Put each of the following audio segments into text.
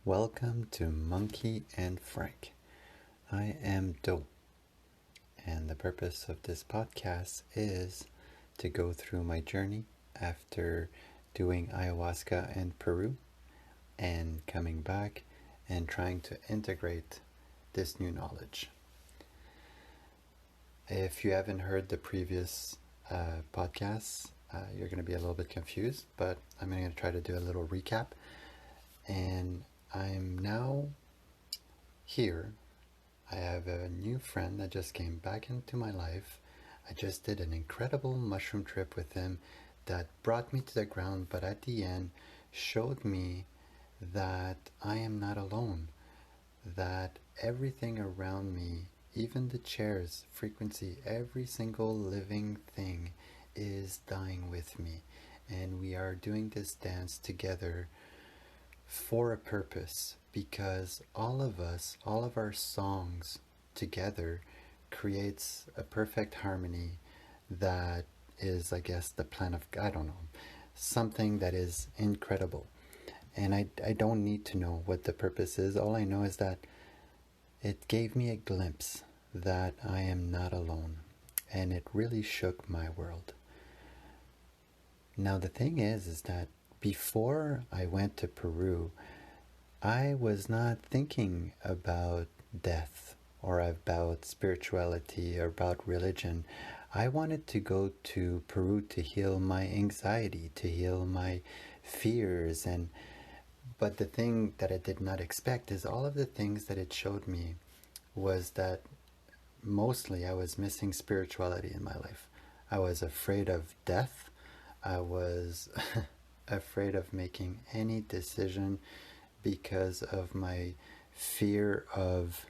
Welcome to Monkey and Frank. I am Do, and the purpose of this podcast is to go through my journey after doing ayahuasca in Peru and coming back and trying to integrate this new knowledge. If you haven't heard the previous podcasts, you're going to be a little bit confused, but I'm going to try to do a little recap. And I'm now here. I have a new friend that just came back into my life. I just did an incredible mushroom trip with him that brought me to the ground, but at the end showed me that I am not alone, that everything around me, even the chairs, frequency, every single living thing is dying with me. And we are doing this dance together for a purpose, because all of us, all of our songs together creates a perfect harmony that is, I guess, the plan of, I don't know, something that is incredible. And I don't need to know what the purpose is. All I know is that it gave me a glimpse that I am not alone. And it really shook my world. Now the thing is that before I went to Peru, I was not thinking about death or about spirituality or about religion. I wanted to go to Peru to heal my anxiety, to heal my fears, but the thing that I did not expect is all of the things that it showed me was that mostly I was missing spirituality in my life. I was afraid of death. I was afraid of making any decision because of my fear of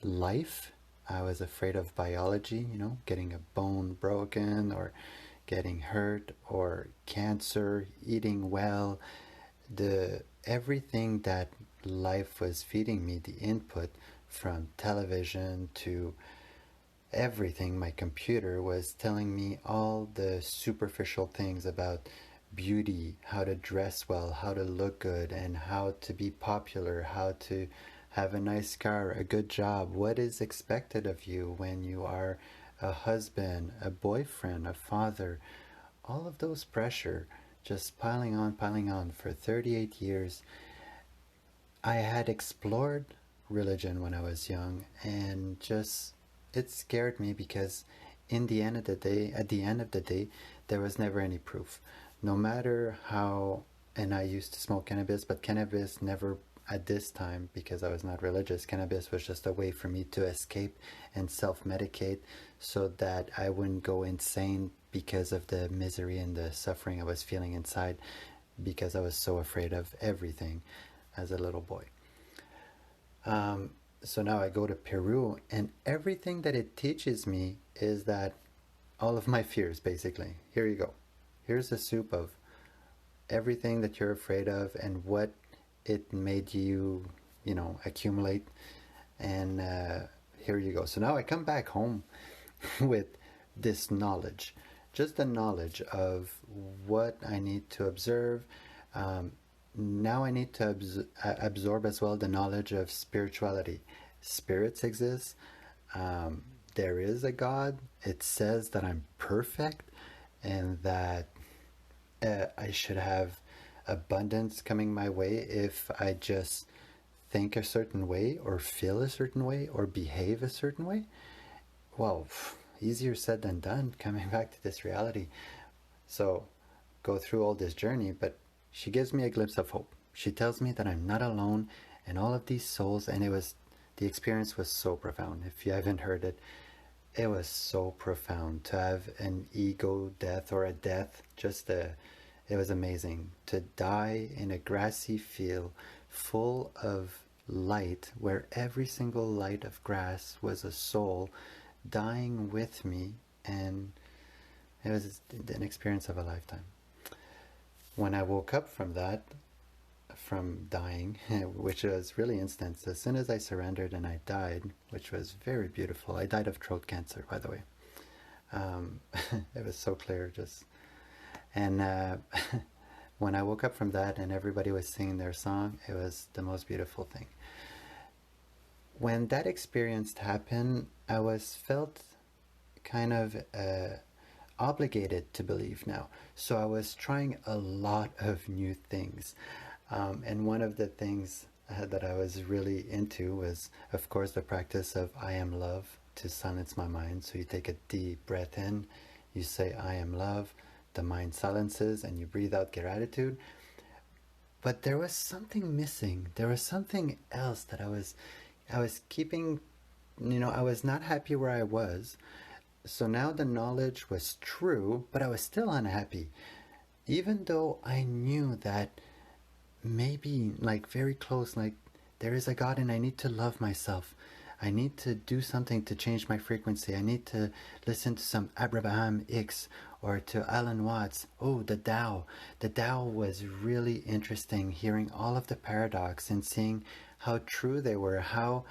life. I was afraid of biology, getting a bone broken or getting hurt or cancer, eating well, everything that life was feeding me, the input from television to everything, my computer was telling me all the superficial things about beauty, how to dress well, how to look good, and how to be popular, how to have a nice car, a good job, what is expected of you when you are a husband, a boyfriend, a father. All of those pressure just piling on for 38 years. I had explored religion when I was young, and just it scared me because at the end of the day, there was never any proof. No matter how, and I used to smoke cannabis, but cannabis never, at this time, because I was not religious, cannabis was just a way for me to escape and self-medicate so that I wouldn't go insane because of the misery and the suffering I was feeling inside, because I was so afraid of everything as a little boy. So now I go to Peru, and everything that it teaches me is that all of my fears, basically. Here you go. Here's a soup of everything that you're afraid of and what it made you, accumulate. And here you go. So now I come back home with this knowledge, just the knowledge of what I need to observe. Now I need to absorb as well the knowledge of spirituality. Spirits exist. There is a God. It says that I'm perfect and that I should have abundance coming my way if I just think a certain way or feel a certain way or behave a certain way. Well, easier said than done, coming back to this reality. So go through all this journey, but she gives me a glimpse of hope. She tells me that I'm not alone, and all of these souls, and the experience was so profound. If you haven't heard it, it was so profound to have an ego death or a death. It was amazing to die in a grassy field full of light, where every single light of grass was a soul dying with me, and it was an experience of a lifetime. When I woke up from dying, which was really instant, as soon as I surrendered and I died, which was very beautiful. I died of throat cancer, by the way. It was so clear, and When I woke up from that and everybody was singing their song, it was the most beautiful thing. When that experience happened, I was felt kind of obligated to believe now. So I was trying a lot of new things. And one of the things that I was really into was, of course, the practice of I am love to silence my mind. So you take a deep breath in, you say, I am love, the mind silences, and you breathe out gratitude. But there was something missing. There was something else that I was keeping, I was not happy where I was. So now the knowledge was true, but I was still unhappy. Even though I knew that maybe, like, very close, like, there is a God and I need to love myself. I need to do something to change my frequency. I need to listen to some Abraham Hicks or to Alan Watts. Oh, the Tao. The Tao was really interesting, hearing all of the paradox and seeing how true they were, how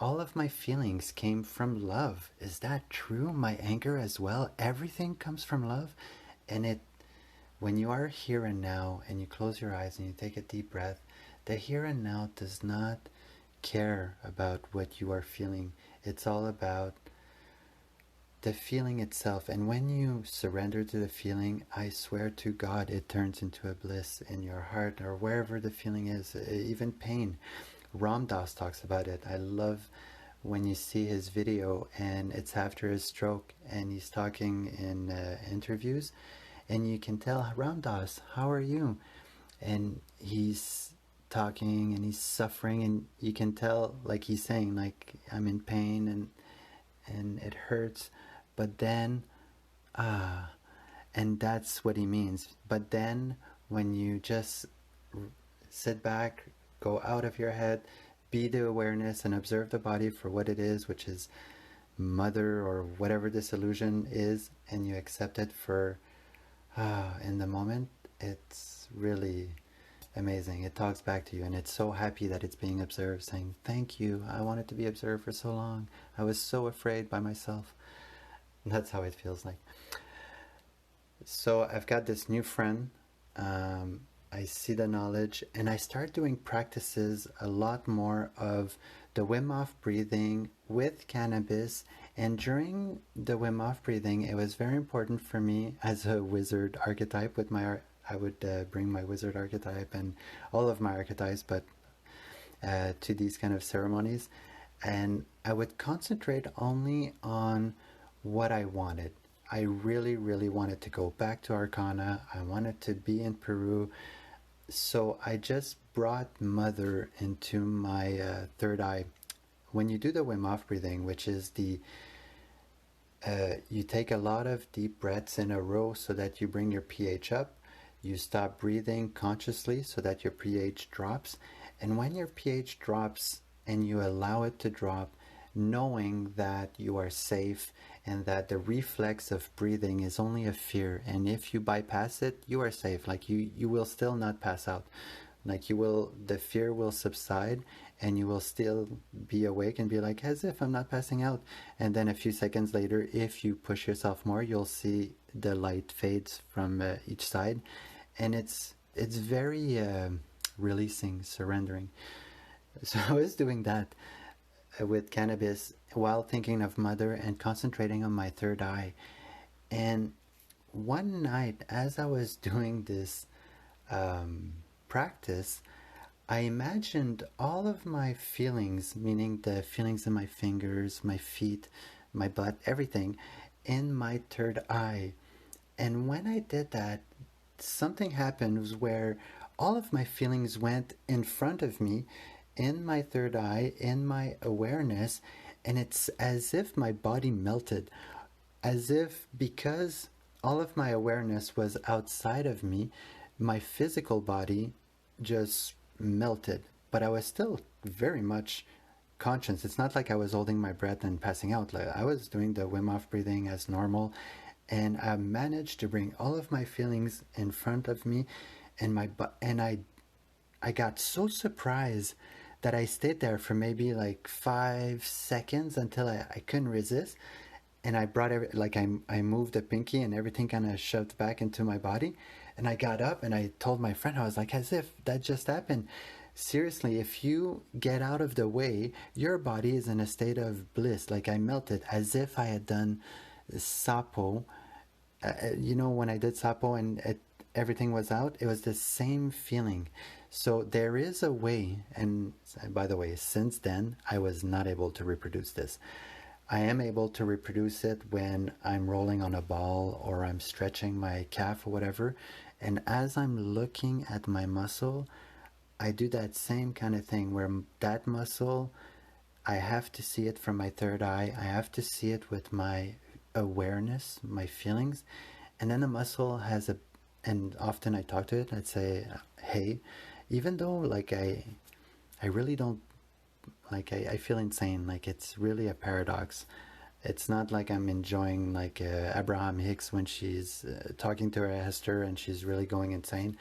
all of my feelings came from love. Is that true? My anger as well? Everything comes from love? And when you are here and now and you close your eyes and you take a deep breath, the here and now does not care about what you are feeling. It's all about the feeling itself. And when you surrender to the feeling, I swear to God, it turns into a bliss in your heart or wherever the feeling is, even pain. Ram Dass talks about it. I love when you see his video and it's after his stroke and he's talking in interviews and you can tell, Ram Dass, how are you? And he's talking and he's suffering and you can tell, like he's saying, like, I'm in pain and it hurts, but then and that's what he means. But then when you just sit back, go out of your head, be the awareness and observe the body for what it is, which is mother or whatever this illusion is, and you accept it for in the moment, it's really amazing. It talks back to you and it's so happy that it's being observed, saying, thank you, I wanted to be observed for so long. I was so afraid by myself. And that's how it feels like. So I've got this new friend. I see the knowledge and I start doing practices a lot more of the Wim Hof breathing with cannabis. And during the Wim Hof breathing, it was very important for me as a wizard archetype with I would bring my wizard archetype and all of my archetypes, but to these kind of ceremonies. And I would concentrate only on what I wanted. I really, really wanted to go back to Arcana. I wanted to be in Peru. So I just brought Mother into my third eye. When you do the Wim Hof breathing, which is you take a lot of deep breaths in a row so that you bring your pH up. You stop breathing consciously so that your pH drops. And when your pH drops and you allow it to drop, knowing that you are safe and that the reflex of breathing is only a fear, and if you bypass it, you are safe. Like you will still not pass out. Like the fear will subside and you will still be awake and be like, as if I'm not passing out. And then a few seconds later, if you push yourself more, you'll see the light fades from each side. And it's very releasing, surrendering. So I was doing that with cannabis while thinking of Mother and concentrating on my third eye. And one night, as I was doing this practice, I imagined all of my feelings, meaning the feelings in my fingers, my feet, my butt, everything, in my third eye. And when I did that, something happened where all of my feelings went in front of me, in my third eye, in my awareness, and it's as if my body melted, as if because all of my awareness was outside of me, my physical body just melted. But I was still very much conscious. It's not like I was holding my breath and passing out. Like I was doing the Wim Hof breathing as normal, and I managed to bring all of my feelings in front of me, and I got so surprised that I stayed there for maybe like 5 seconds until I couldn't resist, and I brought I moved the pinky and everything kind of shoved back into my body, And I got up and I told my friend, I was like, as if that just happened. Seriously, if you get out of the way, your body is in a state of bliss. Like I melted as if I had done Sapo. When I did Sapo and everything was out, it was the same feeling. So there is a way, and by the way, since then, I was not able to reproduce this. I am able to reproduce it when I'm rolling on a ball or I'm stretching my calf or whatever. And as I'm looking at my muscle, I do that same kind of thing where that muscle, I have to see it from my third eye. I have to see it with my awareness, my feelings. And then the muscle has and often I talk to it, I'd say, hey, even though like I really don't, like I feel insane, like it's really a paradox. It's not like I'm enjoying like Abraham Hicks when she's talking to her Esther and she's really going insane,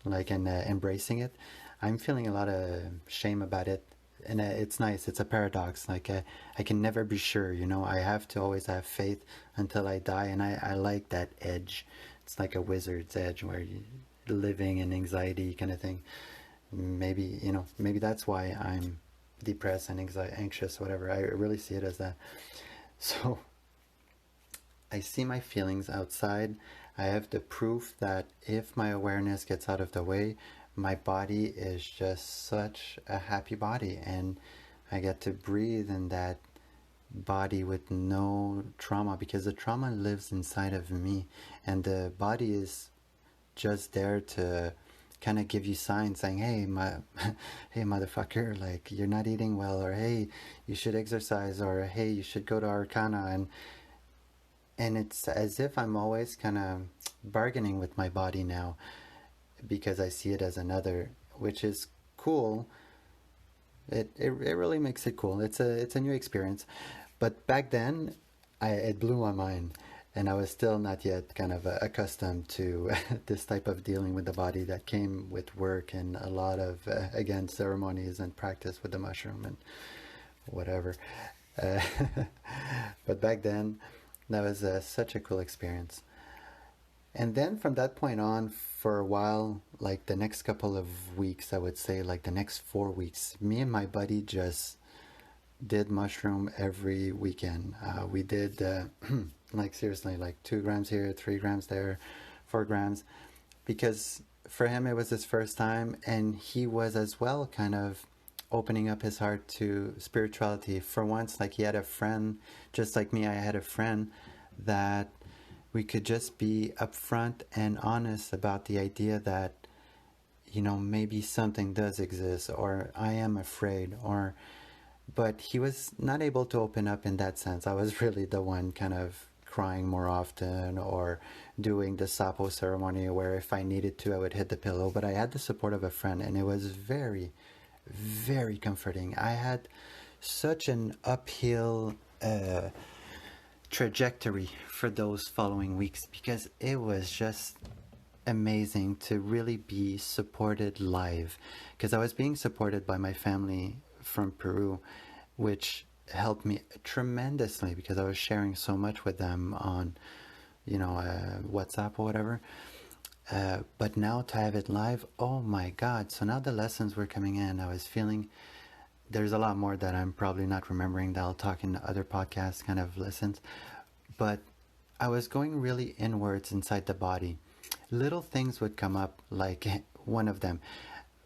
like and embracing it. I'm feeling a lot of shame about it, and it's nice. It's a paradox. Like I can never be sure. I have to always have faith until I die, and I like that edge. It's like a wizard's edge where you living in anxiety kind of thing. Maybe that's why I'm depressed and anxious, whatever. I really see it as that. So I see my feelings outside. I have the proof that if my awareness gets out of the way, my body is just such a happy body, and I get to breathe in that body with no trauma, because the trauma lives inside of me, and the body is just there to kind of give you signs saying, hey, hey, motherfucker, like you're not eating well, or hey, you should exercise, or hey, you should go to Arcana. And it's as if I'm always kind of bargaining with my body now, because I see it as another, which is cool. It really makes it cool. It's a new experience. But back then, it blew my mind, and I was still not yet kind of accustomed to this type of dealing with the body that came with work and a lot of again ceremonies and practice with the mushroom and whatever. Uh, but back then, that was such a cool experience. And then from that point on, for a while, like the next couple of weeks, I would say, like the next 4 weeks, me and my buddy just did mushroom every weekend. We did, like seriously, like 2 grams here, 3 grams there, 4 grams, because for him it was his first time, and he was as well kind of opening up his heart to spirituality. For once, like he had a friend, just like me, I had a friend that we could just be upfront and honest about the idea that, maybe something does exist, or I am afraid, but he was not able to open up in that sense. I was really the one kind of crying more often, or doing the Sapo ceremony where if I needed to, I would hit the pillow. But I had the support of a friend, and it was very, very comforting. I had such an uphill trajectory for those following weeks, because it was just amazing to really be supported live, because I was being supported by my family from Peru, which helped me tremendously because I was sharing so much with them on WhatsApp or whatever. But now to have it live, oh my God. So now the lessons were coming in. I was feeling there's a lot more that I'm probably not remembering that I'll talk in other podcasts kind of lessons. But I was going really inwards inside the body. Little things would come up, like one of them.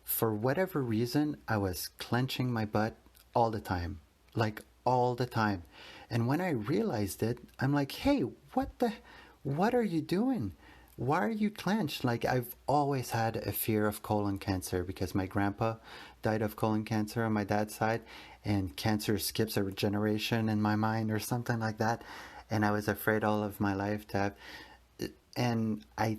For whatever reason, I was clenching my butt all the time. Like all the time. And when I realized it, I'm like, hey, what are you doing? Why are you clenched? Like, I've always had a fear of colon cancer because my grandpa died of colon cancer on my dad's side, and cancer skips a generation in my mind or something like that. And I was afraid all of my life to have, and I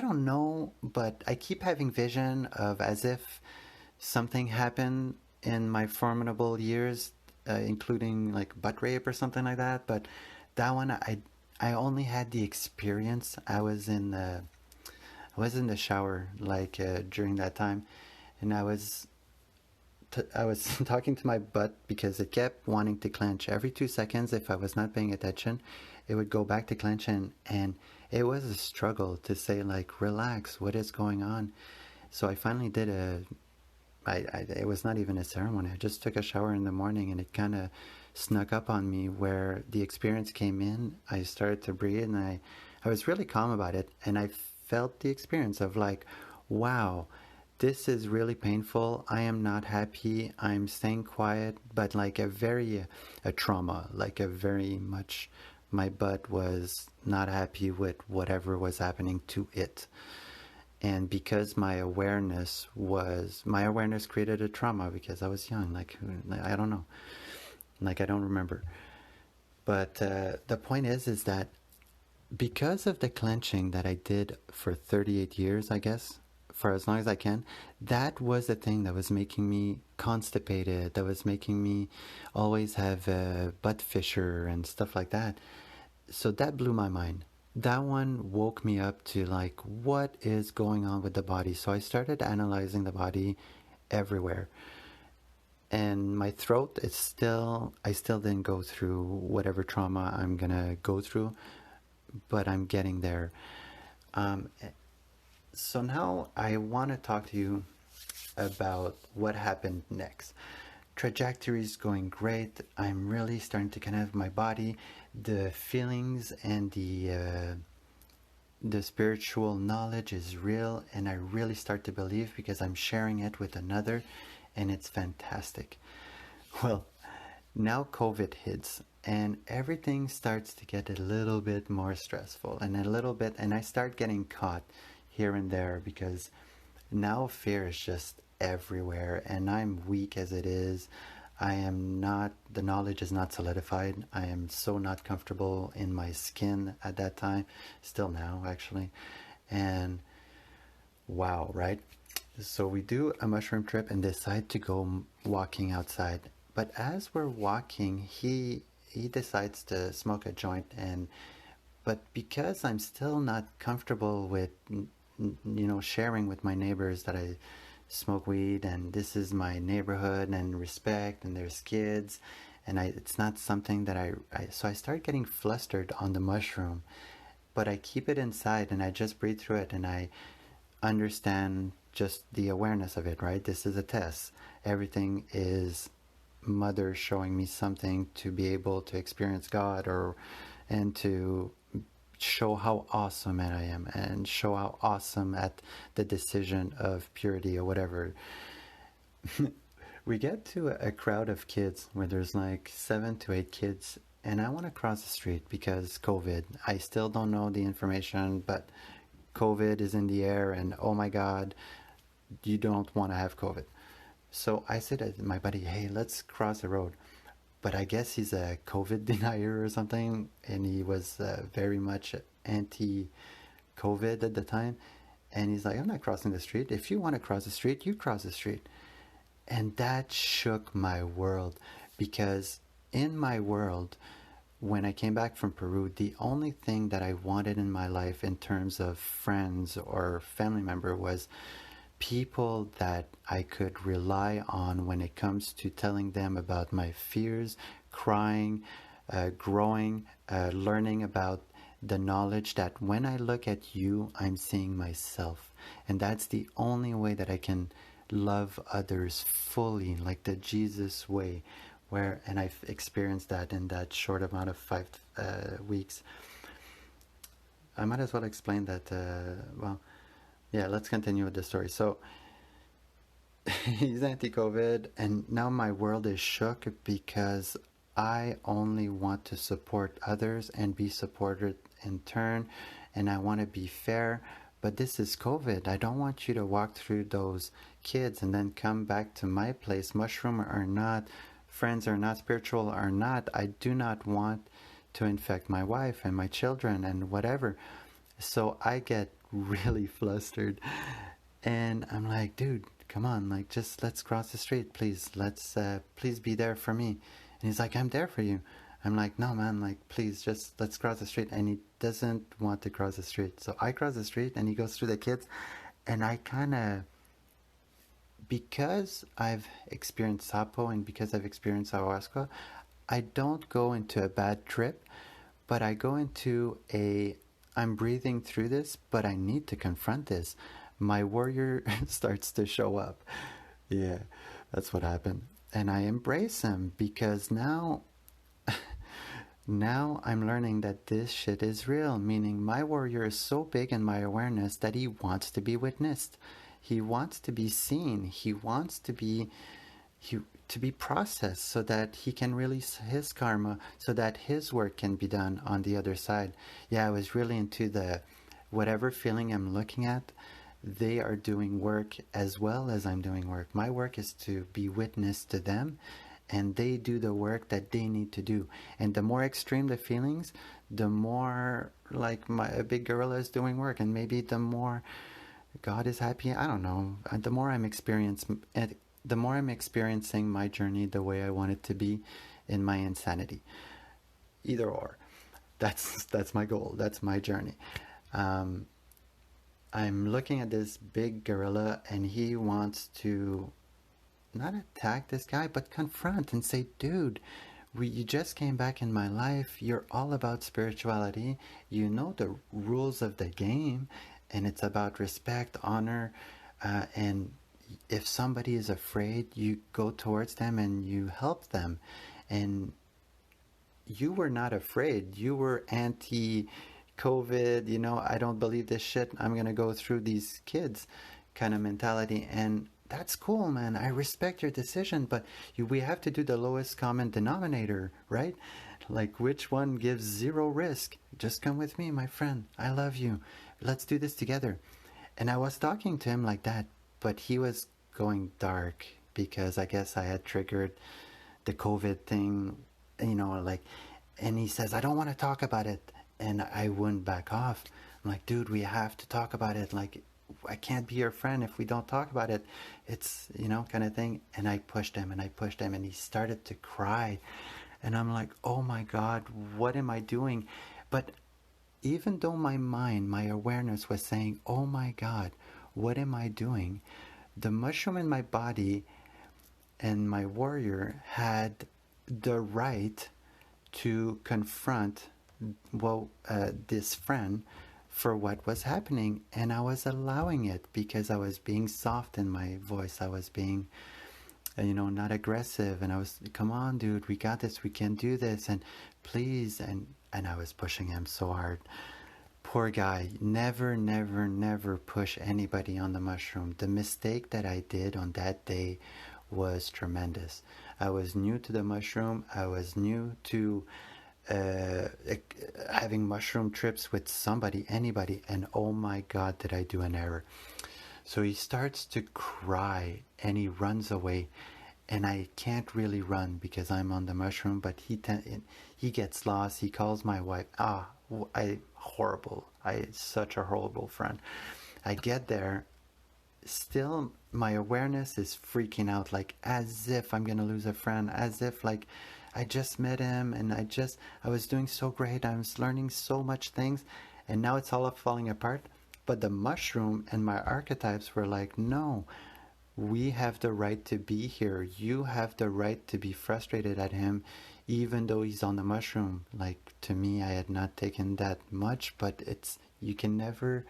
don't know, but I keep having vision of as if something happened in my formidable years, including like butt rape or something like that. But that one, I only had the experience. I was in the shower like during that time, and I was talking to my butt because it kept wanting to clench every 2 seconds. If I was not paying attention, it would go back to clench, and it was a struggle to say, like, relax, what is going on? So I finally did it was not even a ceremony. I just took a shower in the morning, and it kind of snuck up on me where the experience came in. I started to breathe, and I was really calm about it. And I felt the experience of like, wow, this is really painful. I am not happy. I'm staying quiet, but like a trauma, like a very much, my butt was not happy with whatever was happening to it. And because my awareness created a trauma because I was young. Like, I don't know. Like, I don't remember. But the point is that because of the clenching that I did for 38 years, I guess, for as long as I can, that was the thing that was making me constipated, that was making me always have a butt fissure and stuff like that. So that blew my mind. That one woke me up to like, what is going on with the body? So I started analyzing the body everywhere. And my throat, I still didn't go through whatever trauma I'm gonna go through, but I'm getting there. Um, so now I want to talk to you about what happened next. Trajectory is going great. I'm really starting to connect with my body, the feelings and the spiritual knowledge is real, and I really start to believe because I'm sharing it with another, and it's fantastic. Well, now COVID hits, and everything starts to get a little bit more stressful, and a little bit, and I start getting caught here and there because now fear is just everywhere, and I'm weak as it is. I am not, the knowledge is not solidified. I am so not comfortable in my skin at that time, still now actually. And wow, right? So we do a mushroom trip and decide to go walking outside. But as we're walking, he decides to smoke a joint, and but because I'm still not comfortable with sharing with my neighbors that I smoke weed and this is my neighborhood and respect and there's kids, and it's not something that so I start getting flustered on the mushroom, but I keep it inside and I just breathe through it, and I understand just the awareness of it, right? This is a test. Everything is mother showing me something to be able to experience God, or and to show how awesome I am and show how awesome at the decision of purity or whatever. We get to a crowd of kids where there's like 7 to 8 kids, and I want to cross the street because COVID. I still don't know the information, but COVID is in the air, and oh my God, you don't want to have COVID. So I said to my buddy, hey, let's cross the road. But I guess he's a COVID denier or something, and he was very much anti-COVID at the time. And he's like, I'm not crossing the street. If you want to cross the street, you cross the street. And that shook my world, because in my world, when I came back from Peru, the only thing that I wanted in my life in terms of friends or family member was people that I could rely on when it comes to telling them about my fears, crying, growing, learning about the knowledge that when I look at you, I'm seeing myself. And that's the only way that I can love others fully, like the Jesus way. And I've experienced that in that short amount of 5 weeks. I might as well explain that, yeah, let's continue with the story. So he's anti-COVID, and now my world is shook because I only want to support others and be supported in turn, and I want to be fair. But this is COVID. I don't want you to walk through those kids and then come back to my place, mushroom or not, friends or not, spiritual or not. I do not want to infect my wife and my children and whatever. So I get really flustered, and I'm like, dude, come on, like, just let's cross the street, please. Please be there for me. And he's like, I'm there for you. I'm like, no, man, like, please, just let's cross the street. And he doesn't want to cross the street. So I cross the street, and he goes through the kids, and I kind of, because I've experienced Sapo and because I've experienced Ayahuasca, I don't go into a bad trip, but I go into I'm breathing through this, but I need to confront this. My warrior starts to show up. Yeah, that's what happened. And I embrace him because now I'm learning that this shit is real, meaning my warrior is so big in my awareness that he wants to be witnessed. He wants to be seen. He wants to be processed so that he can release his karma, so that his work can be done on the other side. Yeah, I was really into the whatever feeling I'm looking at, they are doing work as well as I'm doing work. My work is to be witness to them, and they do the work that they need to do. And the more extreme the feelings, the more like a big gorilla is doing work, and maybe the more God is happy. I don't know. The more I'm experiencing my journey the way I want it to be, in my insanity. Either or. That's my goal. That's my journey. I'm looking at this big gorilla, and he wants to not attack this guy, but confront and say, dude, you just came back in my life. You're all about spirituality. You know the rules of the game, and it's about respect, honor, and if somebody is afraid, you go towards them and you help them. And you were not afraid. You were anti-COVID, I don't believe this shit. I'm going to go through these kids kind of mentality. And that's cool, man. I respect your decision, but we have to do the lowest common denominator, right? Like, which one gives zero risk? Just come with me, my friend. I love you. Let's do this together. And I was talking to him like that, but he was going dark because I guess I had triggered the COVID thing, and he says, I don't want to talk about it. And I wouldn't back off. I'm like, dude, we have to talk about it. Like, I can't be your friend if we don't talk about it. It's, kind of thing. And I pushed him and he started to cry. And I'm like, oh my God, what am I doing? But even though my mind, my awareness was saying, oh my God, what am I doing? The mushroom in my body and my warrior had the right to confront this friend for what was happening, and I was allowing it because I was being soft in my voice. I was being not aggressive, and I was, come on dude, we got this, we can do this, and please, and I was pushing him so hard. Poor guy. Never, never, never push anybody on the mushroom. The mistake that I did on that day was tremendous. I was new to the mushroom. I was new to having mushroom trips with anybody, and oh my God, did I do an error. So he starts to cry and he runs away, and I can't really run because I'm on the mushroom, but he gets lost. He calls my wife. Such a horrible friend. I get there, still my awareness is freaking out, like as if I'm gonna lose a friend, as if like I just met him and I was doing so great, I was learning so much things, and now it's all falling apart. But the mushroom and my archetypes were like, no, we have the right to be here. You have the right to be frustrated at him, even though he's on the mushroom. Like, to me, I had not taken that much, but you can never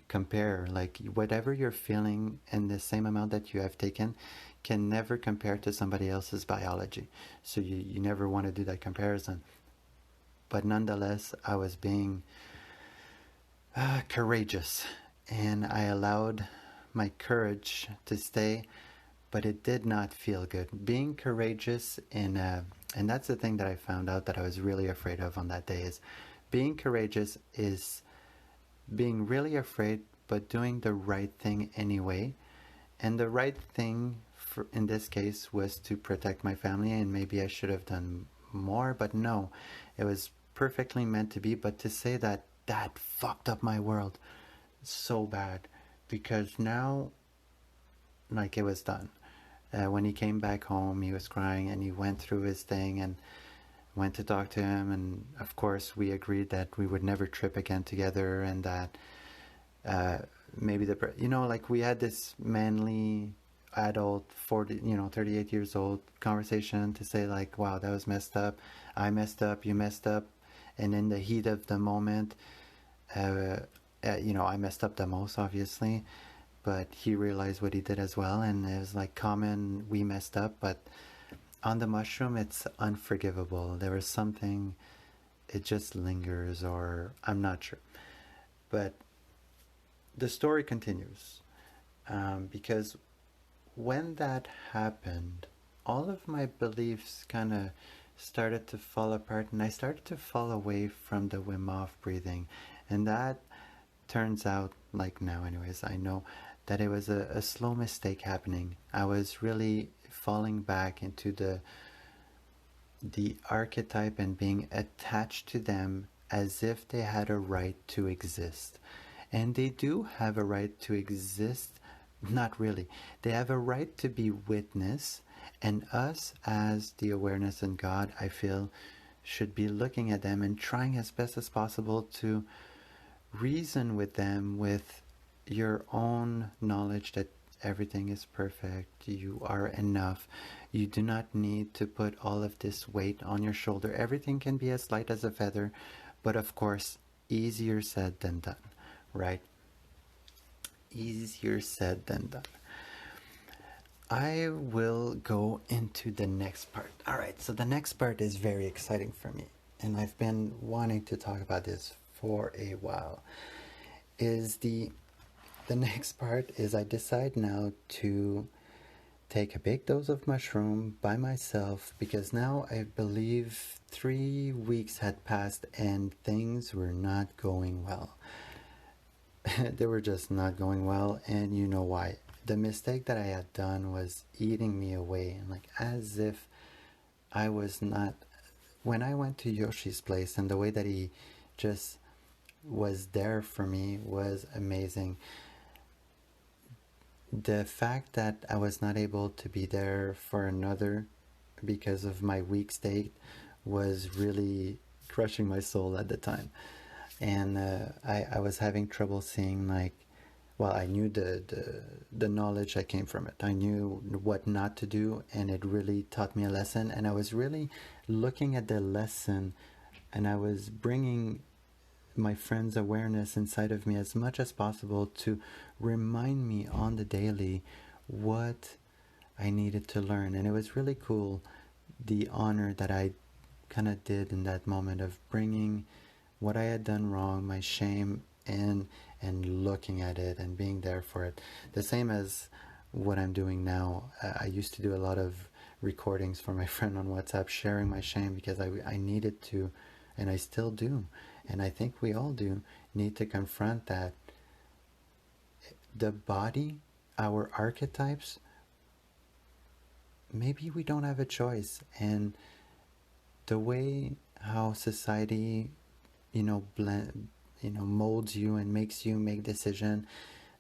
compare. Like, whatever you're feeling and the same amount that you have taken can never compare to somebody else's biology. So you never want to do that comparison. But nonetheless, I was being courageous, and I allowed my courage to stay, but it did not feel good. Being courageous and that's the thing that I found out that I was really afraid of on that day, is being courageous is being really afraid, but doing the right thing anyway. And the right thing in this case was to protect my family, and maybe I should have done more, but no, it was perfectly meant to be. But to say that fucked up my world so bad, because now, like, it was done. When he came back home, he was crying, and he went through his thing, and went to talk to him, and of course we agreed that we would never trip again together, and that maybe like we had this manly adult 38 years old conversation to say like, wow, that was messed up, I messed up, you messed up, and in the heat of the moment, I messed up the most, obviously, but he realized what he did as well, and it was like common, we messed up, but on the mushroom, it's unforgivable. There was something, it just lingers, or I'm not sure. But the story continues, because when that happened, all of my beliefs kind of started to fall apart, and I started to fall away from the Wim Hof breathing. And that turns out, like now, anyways, I know that it was a slow mistake happening. I was really falling back into the archetype and being attached to them as if they had a right to exist. And they do have a right to exist. Not really. They have a right to be witness, and us as the awareness in God, I feel, should be looking at them and trying as best as possible to reason with them with your own knowledge that everything is perfect, you are enough, you do not need to put all of this weight on your shoulder. Everything can be as light as a feather, but of course, easier said than done, right? Easier said than done. I will go into the next part. All right, so the next part is very exciting for me, and I've been wanting to talk about this for a while. Is the next part is I decide now to take a big dose of mushroom by myself, because now I believe 3 weeks had passed and things were not going well. They were just not going well, and you know why. The mistake that I had done was eating me away, and like as if I was not. When I went to Yoshi's place, and the way that he just was there for me was amazing. The fact that I was not able to be there for another because of my weak state was really crushing my soul at the time. And I was having trouble seeing, like, well, I knew the knowledge that came from it. I knew what not to do, and it really taught me a lesson. And I was really looking at the lesson, and I was bringing my friend's awareness inside of me as much as possible to remind me on the daily what I needed to learn. And it was really cool, the honor that I kind of did in that moment of bringing what I had done wrong, my shame, and looking at it and being there for it. The same as what I'm doing now. I used to do a lot of recordings for my friend on WhatsApp, sharing my shame, because I needed to, and I still do. And I think we all do need to confront that the body, our archetypes, maybe we don't have a choice. And the way how society, molds you and makes you make decision,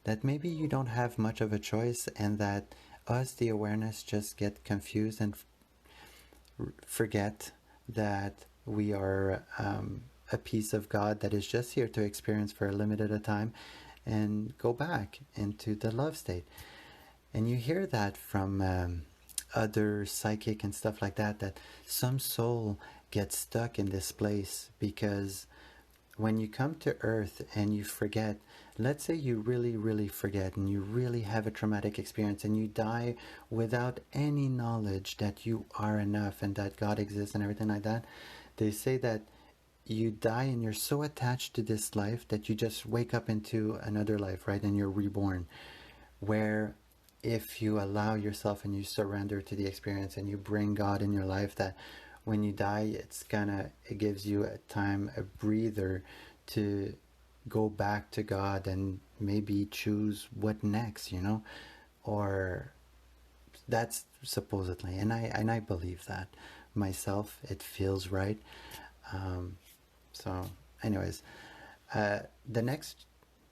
that maybe you don't have much of a choice, and that us, the awareness, just get confused and forget that we are a piece of God that is just here to experience for a limited a time and go back into the love state. And you hear that from other psychic and stuff like that, that some soul gets stuck in this place because when you come to earth and you forget, let's say you really, really forget and you really have a traumatic experience and you die without any knowledge that you are enough and that God exists and everything like that, they say that you die and you're so attached to this life that you just wake up into another life, right? And you're reborn. Where if you allow yourself and you surrender to the experience and you bring God in your life, that when you die, it gives you a time, a breather to go back to God and maybe choose what next, or that's supposedly, and I believe that myself. It feels right. So anyways,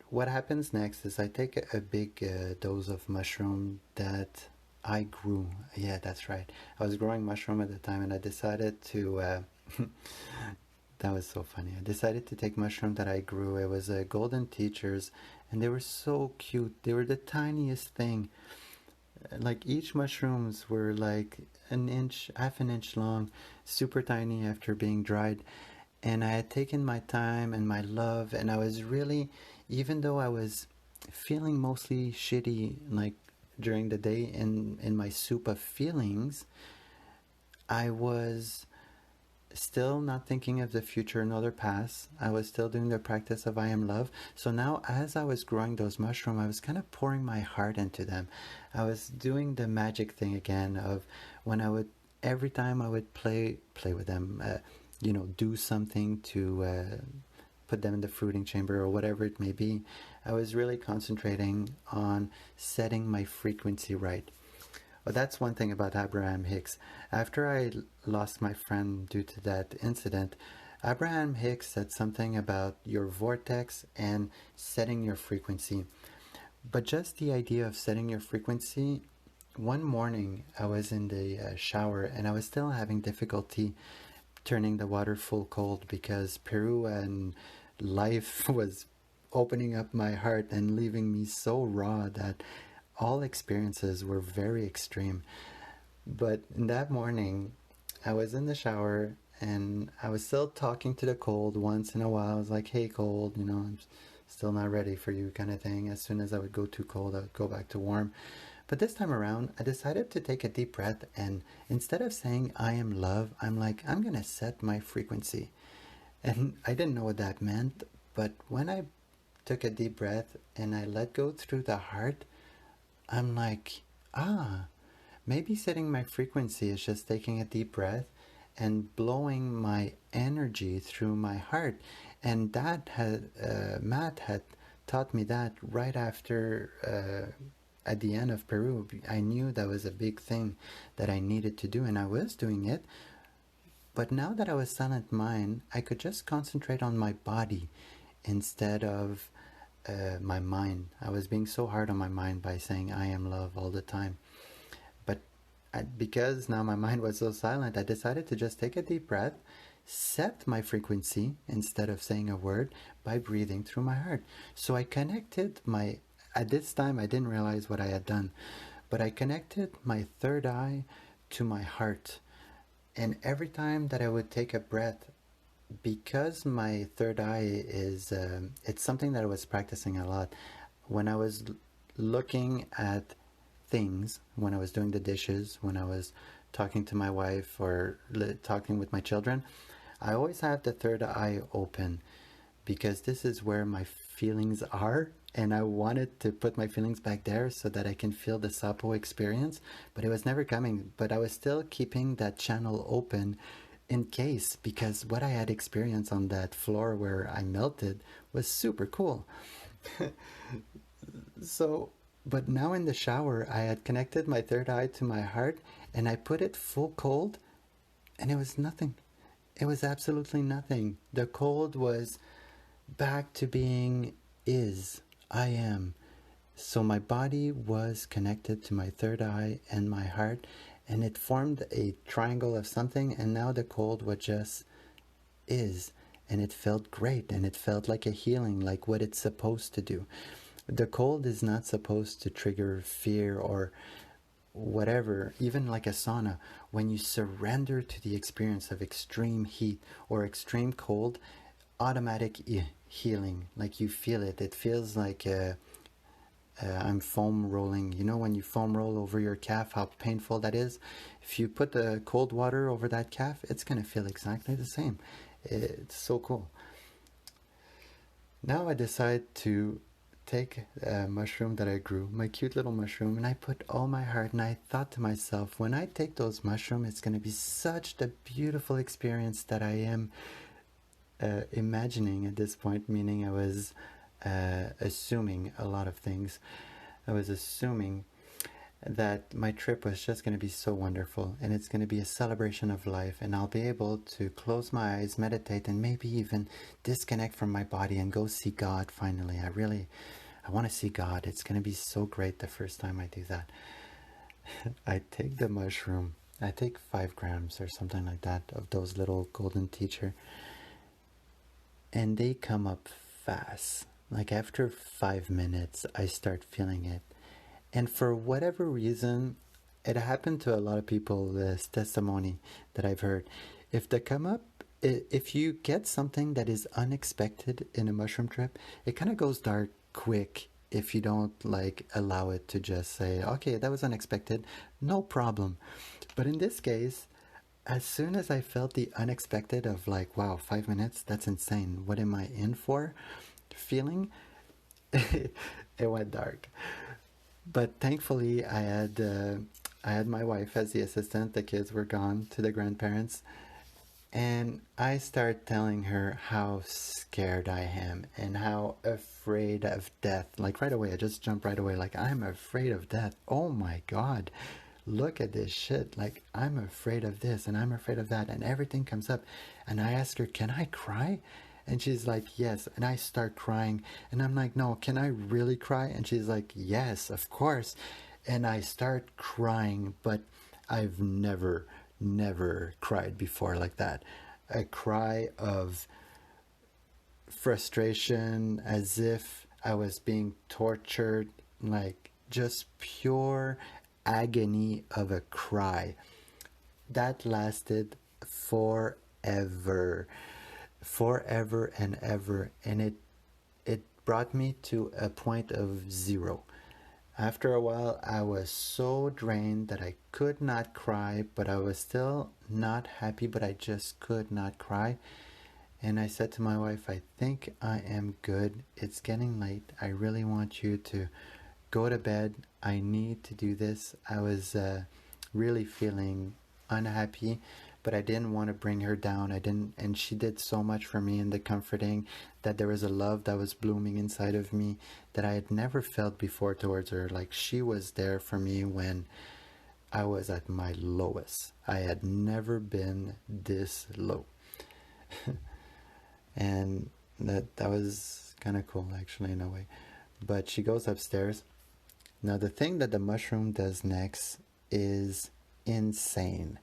what happens next is I take a big dose of mushroom that I grew. Yeah, that's right. I was growing mushroom at the time, and I decided to. That was so funny. I decided to take mushroom that I grew. It was golden teachers, and they were so cute. They were the tiniest thing. Like each mushrooms were like an inch, half an inch long, super tiny after being dried. And I had taken my time and my love, and I was really, even though I was feeling mostly shitty, like during the day in my soup of feelings, I was still not thinking of the future nor the past. I was still doing the practice of I am love. So now, as I was growing those mushrooms, I was kind of pouring my heart into them. I was doing the magic thing again of when I would, every time I would play with them, do something to put them in the fruiting chamber or whatever it may be. I was really concentrating on setting my frequency right. Well, that's one thing about Abraham Hicks. After I lost my friend due to that incident, Abraham Hicks said something about your vortex and setting your frequency. But just the idea of setting your frequency, one morning I was in the shower and I was still having difficulty turning the water full cold because Peru and life was opening up my heart and leaving me so raw that all experiences were very extreme. But in that morning, I was in the shower and I was still talking to the cold once in a while. I was like, hey, cold, I'm still not ready for you, kind of thing. As soon as I would go too cold, I would go back to warm. But this time around, I decided to take a deep breath, and instead of saying I am love, I'm like, I'm going to set my frequency. And I didn't know what that meant, but when I took a deep breath and I let go through the heart, I'm like, maybe setting my frequency is just taking a deep breath and blowing my energy through my heart. And that had Matt had taught me that right after at the end of Peru. I knew that was a big thing that I needed to do, and I was doing it. But now that I was silent mind, I could just concentrate on my body instead of my mind. I was being so hard on my mind by saying I am love all the time. But because now my mind was so silent, I decided to just take a deep breath, set my frequency instead of saying a word by breathing through my heart. So I connected at this time I didn't realize what I had done, but I connected my third eye to my heart. And every time that I would take a breath, because my third eye is it's something that I was practicing a lot when I was looking at things, when I was doing the dishes, when I was talking to my wife or talking with my children. I always have the third eye open because this is where my feelings are, and I wanted to put my feelings back there so that I can feel the Sapo experience, but it was never coming. But I was still keeping that channel open in case, because what I had experienced on that floor where I melted was super cool. So, but now in the shower, I had connected my third eye to my heart and I put it full cold, and it was nothing. It was absolutely nothing. The cold was back to being is, I am. So my body was connected to my third eye and my heart, and it formed a triangle of something, and now the cold was just is. And it felt great, and it felt like a healing, like what it's supposed to do. The cold is not supposed to trigger fear or whatever, even like a sauna. When you surrender to the experience of extreme heat or extreme cold, automatic healing, like you feel it. It feels like I'm foam rolling. You know when you foam roll over your calf, how painful that is? If you put the cold water over that calf, it's going to feel exactly the same. It's so cool. Now I decide to take a mushroom that I grew, my cute little mushroom, and I put all my heart, and I thought to myself, when I take those mushrooms, it's going to be such a beautiful experience that I am imagining at this point, meaning I was assuming a lot of things. I was assuming that my trip was just going to be so wonderful, and it's going to be a celebration of life, and I'll be able to close my eyes, meditate, and maybe even disconnect from my body and go see God finally. I want to see God. It's going to be so great the first time I do that. I take the mushroom. I take 5 grams or something like that of those little golden teacher, and they come up fast. Like after 5 minutes, I start feeling it. And for whatever reason, it happened to a lot of people, this testimony that I've heard. If they come up if you get something that is unexpected in a mushroom trip, it kind of goes dark quick if you don't like allow it to just say, okay, that was unexpected, no problem. But in this case, as soon as I felt the unexpected of like, wow, 5 minutes, that's insane. What am I in for? Feeling, it went dark. But thankfully, I had my wife as the assistant. The kids were gone to the grandparents, and I start telling her how scared I am and how afraid of death. Like right away, I just jump right away. Like, I'm afraid of death. Oh my God, look at this shit. Like, I'm afraid of this and I'm afraid of that. And everything comes up. And I ask her, can I cry? And she's like, yes. And I start crying. And I'm like, no, can I really cry? And she's like, yes, of course. And I start crying, but I've never cried before like that. A cry of frustration, as if I was being tortured, like just pure agony of a cry. That lasted forever, forever and ever, and it brought me to a point of zero. After a while, I was so drained that I could not cry, but I was still not happy, but I just could not cry. And I said to my wife, I think I am good. It's getting late. I really want you to go to bed. I need to do this. I was really feeling unhappy, but I didn't want to bring her down. I didn't, and she did so much for me in the comforting, that there was a love that was blooming inside of me that I had never felt before towards her. Like, she was there for me when I was at my lowest. I had never been this low. And that was kind of cool, actually, in a way. But she goes upstairs. Now, the thing that the mushroom does next is insane.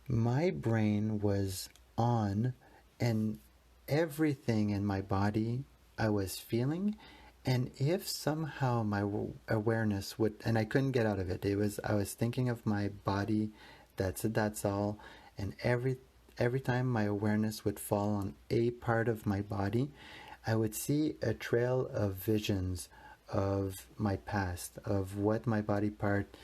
My brain was on, and everything in my body I was feeling. And if somehow my awareness would, and I couldn't get out of it, I was thinking of my body. That's all. And every time my awareness would fall on a part of my body, I would see a trail of visions of my past, of what my body part,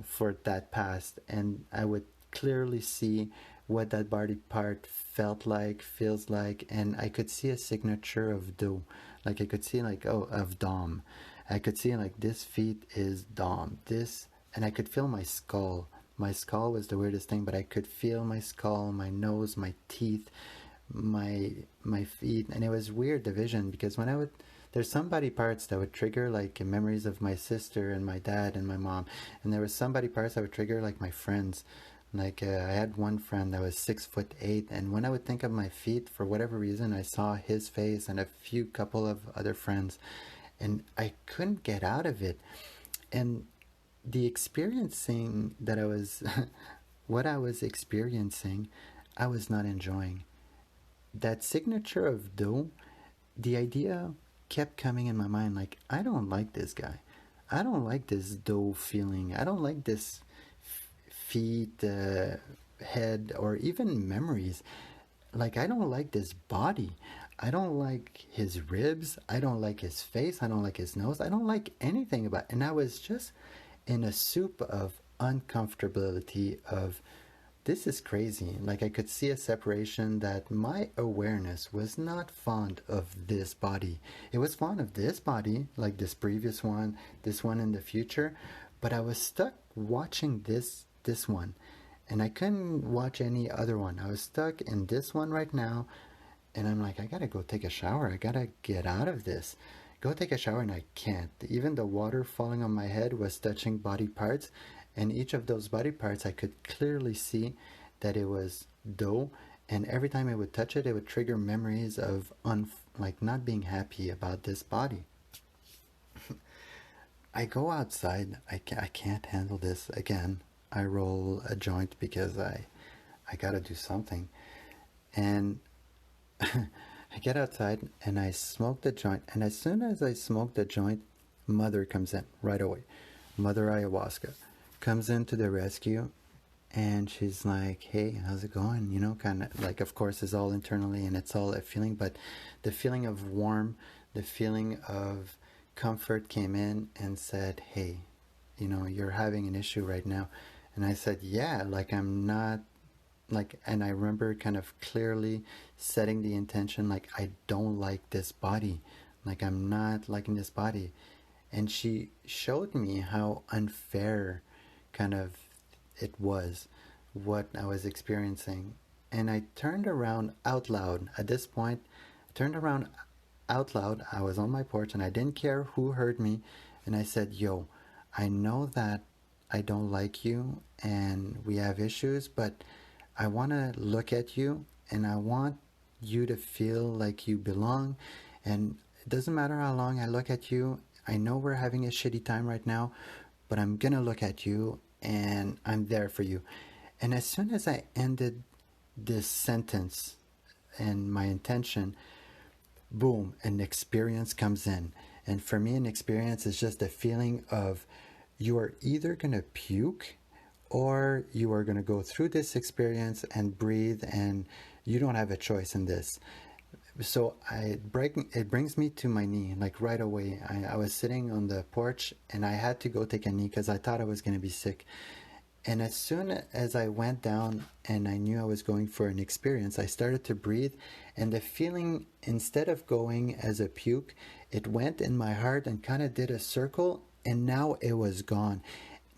for that past. And I would clearly see what that body part felt like, feels like, and I could see a signature of Do. Like, I could see, like, oh, of Dom. I could see, like, this feet is Dom. This, and I could feel my skull. My skull was the weirdest thing, but I could feel my skull, my nose, my teeth, my feet, and it was weird, the vision, because when I would, there's some body parts that would trigger like memories of my sister and my dad and my mom, and there was some body parts that would trigger like my friends. Like, I had one friend that was 6'8", and when I would think of my feet, for whatever reason, I saw his face and a few couple of other friends, and I couldn't get out of it. And the experiencing that I was, what I was experiencing, I was not enjoying. That signature of Do, the idea kept coming in my mind, like, I don't like this guy. I don't like this Do feeling. I don't like this feet, head, or even memories. Like, I don't like this body. I don't like his ribs. I don't like his face. I don't like his nose. I don't like anything about it. And I was just in a soup of uncomfortability of, this is crazy. Like, I could see a separation, that my awareness was not fond of this body. It was fond of this body, like this previous one, this one in the future, but I was stuck watching this one, and I couldn't watch any other one. I was stuck in this one right now, and I'm like, I gotta go take a shower. I gotta get out of this. Go take a shower, and I can't. Even the water falling on my head was touching body parts, and each of those body parts I could clearly see that it was Do, and every time I would touch it, it would trigger memories of like not being happy about this body. I go outside. I can't handle this again. I roll a joint because I gotta do something, and I get outside and I smoke the joint, and as soon as I smoke the joint, Mother comes in right away. Mother Ayahuasca comes in to the rescue, And she's like, hey, how's it going? You know, kind of like, of course, it's all internally and it's all a feeling, but the feeling of warm, the feeling of comfort came in and said, hey, you know, you're having an issue right now. And I said, yeah, like I'm not like, and I remember kind of clearly setting the intention, like, I don't like this body. Like, I'm not liking this body. And she showed me how unfair kind of it was, what I was experiencing. And I turned around out loud. At this point, I turned around out loud. I was on my porch and I didn't care who heard me. And I said, yo, I know that I don't like you and we have issues, but I want to look at you and I want you to feel like you belong. And it doesn't matter how long I look at you. I know we're having a shitty time right now, but I'm going to look at you and I'm there for you. And as soon as I ended this sentence and my intention, boom, an experience comes in. And for me, an experience is just a feeling of you are either going to puke or you are going to go through this experience and breathe, and you don't have a choice in this. So it brings me to my knee, like right away. I was sitting on the porch and I had to go take a knee because I thought I was going to be sick. And as soon as I went down and I knew I was going for an experience, I started to breathe. And the feeling, instead of going as a puke, it went in my heart and kind of did a circle. And now it was gone.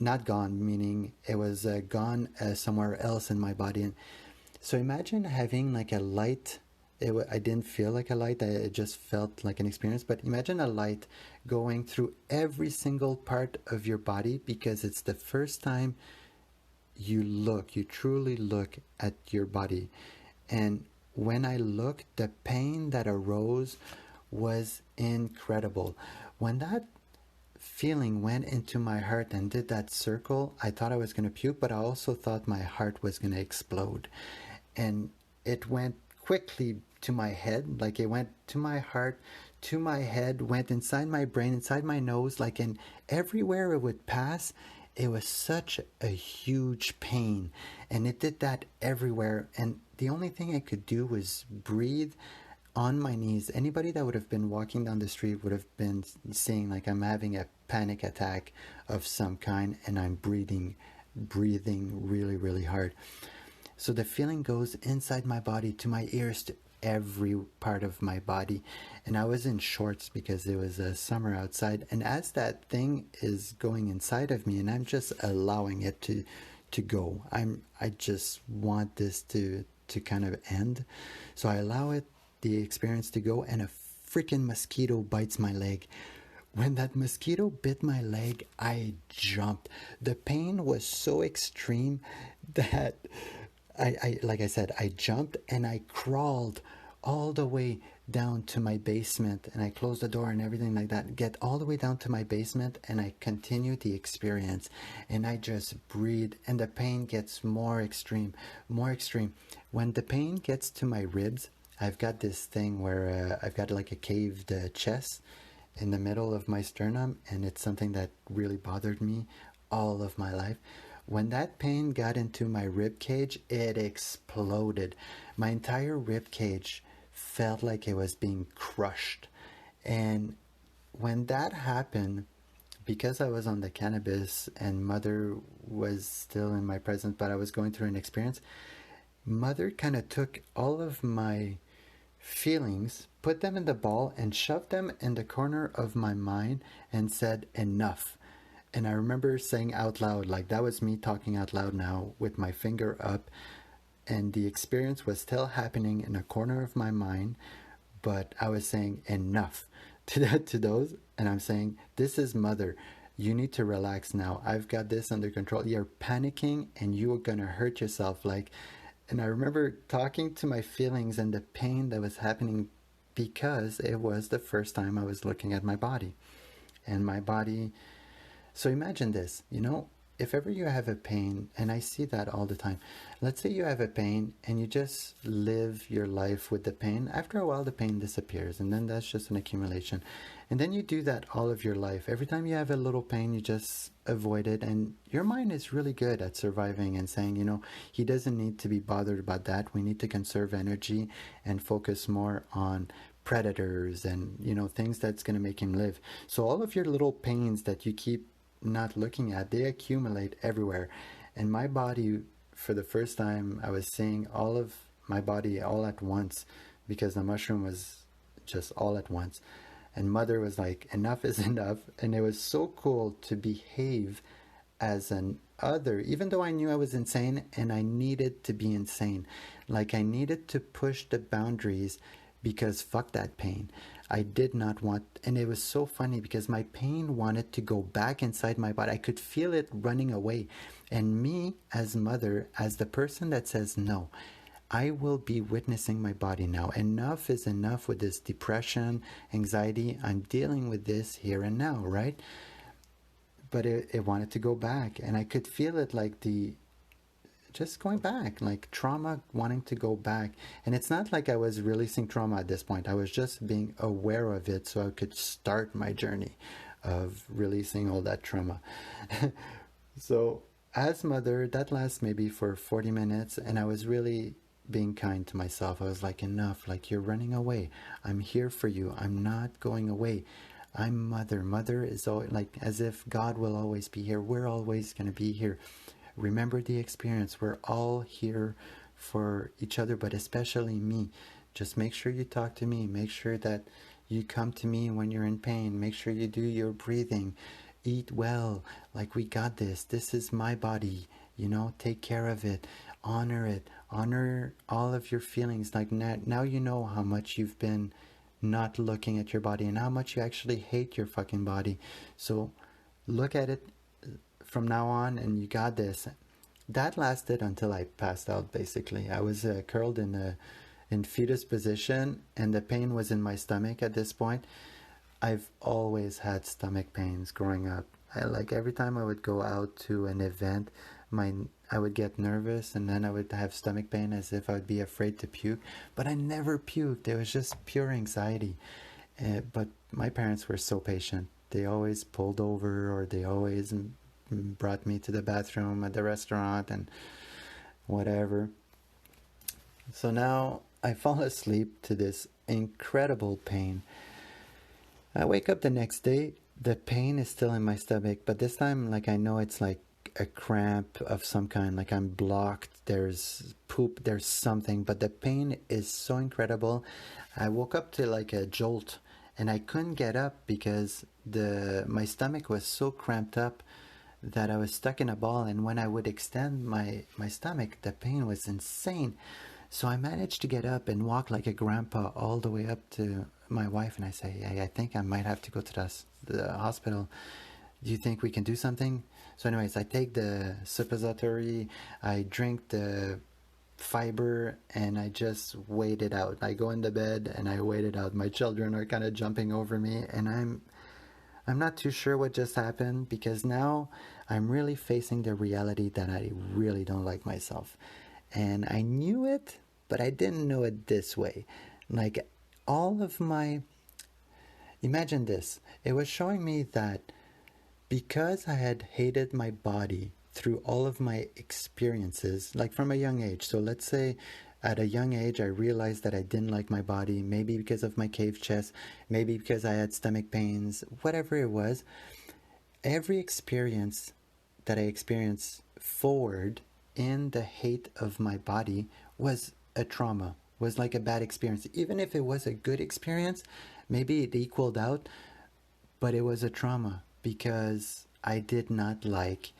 Not gone, meaning it was gone somewhere else in my body. And so imagine having like a light. I didn't feel like a light. It just felt like an experience. But imagine a light going through every single part of your body because it's the first time you truly look at your body. And when I looked, the pain that arose was incredible. When that feeling went into my heart and did that circle, I thought I was going to puke, but I also thought my heart was going to explode. And it went quickly to my head, like it went to my heart, to my head, went inside my brain, inside my nose, like in everywhere it would pass. It was such a huge pain, and it did that everywhere. And the only thing I could do was breathe on my knees. Anybody that would have been walking down the street would have been saying like I'm having a panic attack of some kind, and I'm breathing really, really hard. So the feeling goes inside my body, to my ears, to every part of my body. And I was in shorts because it was summer outside. And as that thing is going inside of me, and I'm just allowing it to go, I just want this to kind of end. So I allow the experience to go, and a freaking mosquito bites my leg. When that mosquito bit my leg, I jumped. The pain was so extreme that like I said, I jumped and I crawled all the way down to my basement, and I closed the door and everything like that. Get all the way down to my basement, and I continued the experience, and I just breathe, and the pain gets more extreme, more extreme. When the pain gets to my ribs, I've got this thing where I've got like a caved chest in the middle of my sternum, and it's something that really bothered me all of my life. When that pain got into my rib cage, it exploded. My entire rib cage felt like it was being crushed. And when that happened, because I was on the cannabis and Mother was still in my presence, but I was going through an experience, Mother kind of took all of my feelings, put them in the ball, and shoved them in the corner of my mind and said, enough. And I remember saying out loud, like that was me talking out loud now with my finger up, and the experience was still happening in a corner of my mind, but I was saying enough to those, and I'm saying, this is Mother. You need to relax now. I've got this under control. You're panicking and you are gonna hurt yourself. And I remember talking to my feelings and the pain that was happening because it was the first time I was looking at my body. And my body, so imagine this, if ever you have a pain, and I see that all the time, let's say you have a pain and you just live your life with the pain. After a while, the pain disappears, and then that's just an accumulation. And then you do that all of your life. Every time you have a little pain, you just avoid it. And your mind is really good at surviving and saying, he doesn't need to be bothered about that. We need to conserve energy and focus more on predators and, things that's going to make him live. So all of your little pains that you keep not looking at, they accumulate everywhere. And my body, for the first time, I was seeing all of my body all at once, because the mushroom was just all at once. And mother was like, enough is enough. And it was so cool to behave as an other, even though I knew I was insane and I needed to be insane. Like, I needed to push the boundaries, because fuck that pain. I did not want, and it was so funny because my pain wanted to go back inside my body. I could feel it running away. And me, as mother, as the person that says, no, I will be witnessing my body now. Enough is enough with this depression, anxiety. I'm dealing with this here and now, right? But it wanted to go back. And I could feel it, like just going back, like trauma wanting to go back. And it's not like I was releasing trauma at this point. I was just being aware of it so I could start my journey of releasing all that trauma. So as mother, that lasts maybe for 40 minutes. And I was really being kind to myself. I was like, enough, like, you're running away. I'm here for you. I'm not going away. I'm mother. Mother is always, like, as if God will always be here. We're always going to be here. Remember the experience. We're all here for each other, but especially me. Just make sure you talk to me. Make sure that you come to me when you're in pain. Make sure you do your breathing. Eat well. Like, we got this. This is my body. Take care of it. Honor it. Honor all of your feelings. Like, now you know how much you've been not looking at your body and how much you actually hate your fucking body. So look at it from now on, and you got this. That lasted until I passed out, basically. I was curled in fetus position, and the pain was in my stomach at this point. I've always had stomach pains growing up. Like, every time I would go out to an event, I would get nervous, and then I would have stomach pain, as if I would be afraid to puke. But I never puked. It was just pure anxiety. But my parents were so patient. They always pulled over, or they always brought me to the bathroom at the restaurant and whatever. So now I fall asleep to this incredible pain. I wake up the next day, the pain is still in my stomach, but this time, like, I know it's like a cramp of some kind, like I'm blocked, there's poop, there's something, but the pain is so incredible. I woke up to like a jolt, and I couldn't get up because my stomach was so cramped up that I was stuck in a ball. And when I would extend my stomach, the pain was insane. So I managed to get up and walk like a grandpa all the way up to my wife, and I say, hey, I think I might have to go to the hospital. Do you think we can do something? So anyways, I take the suppository, I drink the fiber, and I just wait it out. I go in the bed and I wait it out. My children are kind of jumping over me, and I'm not too sure what just happened, because now I'm really facing the reality that I really don't like myself. And I knew it, but I didn't know it this way. Like, imagine this. It was showing me that because I had hated my body through all of my experiences, like from a young age. So let's say at a young age, I realized that I didn't like my body, maybe because of my cave chest, maybe because I had stomach pains, whatever it was. Every experience that I experienced forward in the hate of my body was a trauma, was like a bad experience. Even if it was a good experience, maybe it equaled out, but it was a trauma, because I did not like,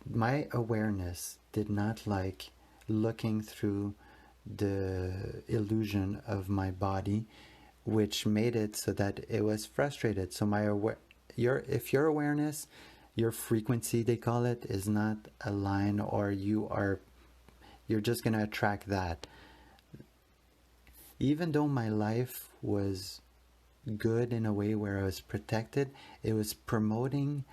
my awareness did not like looking through the illusion of my body, which made it so that it was frustrated. So if your awareness, your frequency, they call it, is not aligned, or you're just going to attract that. Even though my life was good in a way where I was protected, it was promoting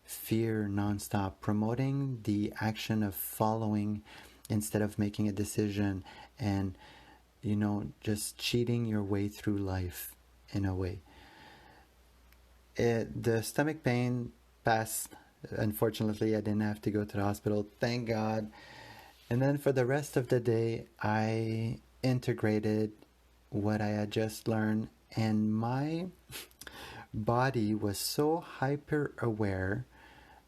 fear nonstop, promoting the action of following instead of making a decision, and just cheating your way through life in a way. The stomach pain passed. Unfortunately, I didn't have to go to the hospital, thank God. And then for the rest of the day, I integrated what I had just learned, and my body was so hyper aware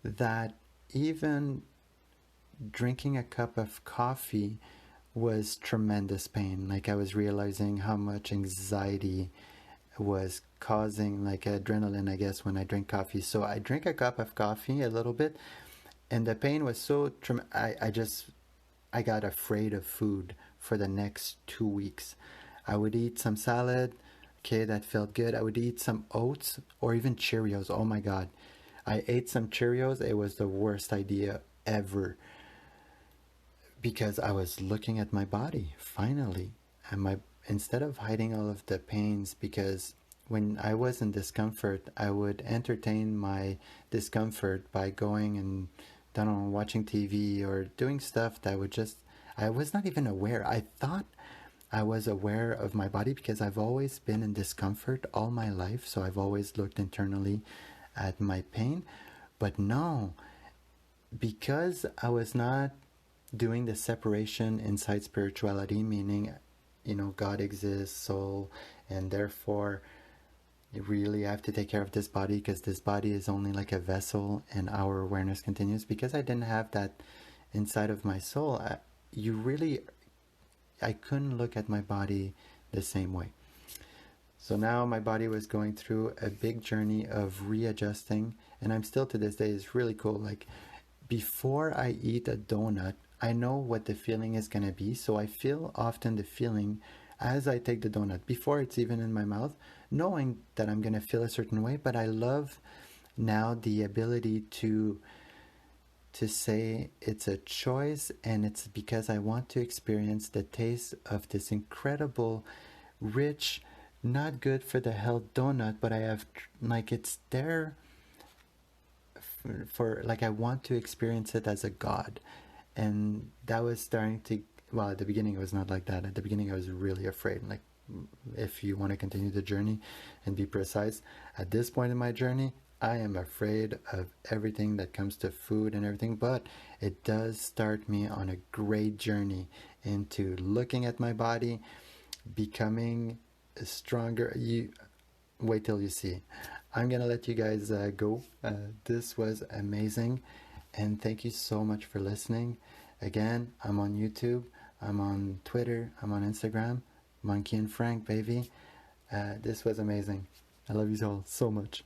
that even drinking a cup of coffee was tremendous pain. Like, I was realizing how much anxiety was causing, like adrenaline, I guess, when I drink coffee. So I drink a cup of coffee a little bit, and the pain was so I got afraid of food for the next 2 weeks. I would eat some salad, okay, that felt good. I would eat some oats or even Cheerios. Oh my God. I ate some Cheerios. It was the worst idea ever, because I was looking at my body finally, and instead of hiding all of the pains, because when I was in discomfort, I would entertain my discomfort by going and, I don't know, watching TV or doing stuff that would just, I was not even aware. I thought I was aware of my body because I've always been in discomfort all my life, so I've always looked internally at my pain. But no, because I was not doing the separation inside spirituality, meaning, God exists, soul, and therefore you really have to take care of this body because this body is only like a vessel and our awareness continues. Because I didn't have that inside of my soul, I couldn't look at my body the same way. So now my body was going through a big journey of readjusting, and I'm still to this day. It's really cool. Like, before I eat a donut, I know what the feeling is going to be. So I feel often the feeling as I take the donut, before it's even in my mouth, knowing that I'm going to feel a certain way. But I love now the ability to say it's a choice, and it's because I want to experience the taste of this incredible, rich, not good for the health donut, but I have, like, it's there for like, I want to experience it as a god. And that was starting to, well, at the beginning it was not like that. At the beginning I was really afraid. Like, if you want to continue the journey and be precise, at this point in my journey, I am afraid of everything that comes to food and everything. But it does start me on a great journey into looking at my body, becoming stronger. You wait till you see. I'm gonna let you guys go. This was amazing, and thank you so much for listening. Again, I'm on YouTube, I'm on Twitter, I'm on Instagram, Monkey and Frank, baby. This was amazing. I love you all so much.